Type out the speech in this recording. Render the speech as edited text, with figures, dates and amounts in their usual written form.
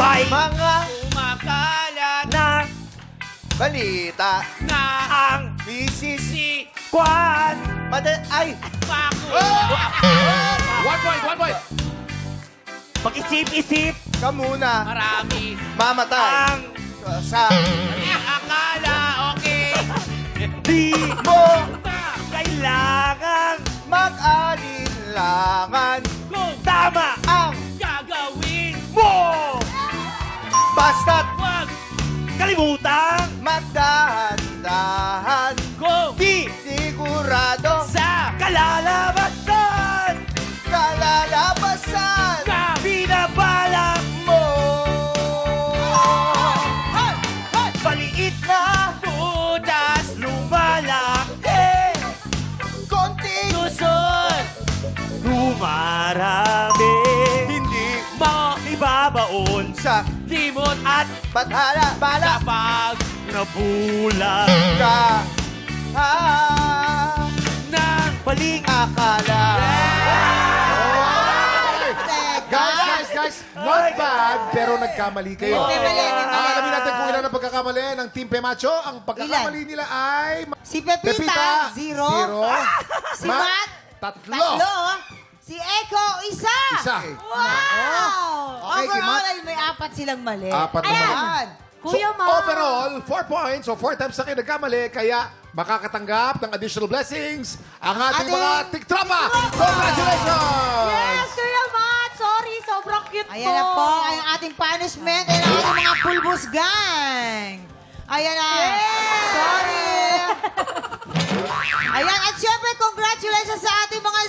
May Mga Kumakalat na balita. na ang Misis. si kwan. Ay! Paco. 1 point, 1 point. Pag-isip-isip Kamuna. Marami. Mamatay. ang Sa Akala, okay. di mo kailangan mag-alinlangan. Kung tama Ang gagawin mo. basta't wag Kalimutan magdahan-dahan. kung di Sigurado sa kalalabasan kalalabasan na binabalak mo. maliit na butas lumalaki Konting susun dumarami hindi mo ibabaon sa limot at bathala bala kapag nabulag ka ng paling akala. Guys, not bad, pero nagkamali kayo. Hindi, mali, hindi, mali. Alamin natin kung ilan ang pagkakamali ng Team Pemacho. Ang pagkakamali nila ay... Si Pepita, 0. Si Ma- Matt, Tatlo. 3. Si Echo, 1. Isa. Wow! Okay, kay Overall Matt. ay may 4 silang mali. 4 na mali. Ayan. So, overall, 4 points. So, 4 times na kayo nagkamali. Kaya makakatanggap ng additional blessings ang ating Ating mga tiktropa. Congratulations! Yes, Kuya Matt! Sorry, sobrang cute Ayan na po ang ating punishment. Ayan ang ating mga pulbos gang. Ayan na. Sorry. Ayan, at syempre, congratulations sa ating mga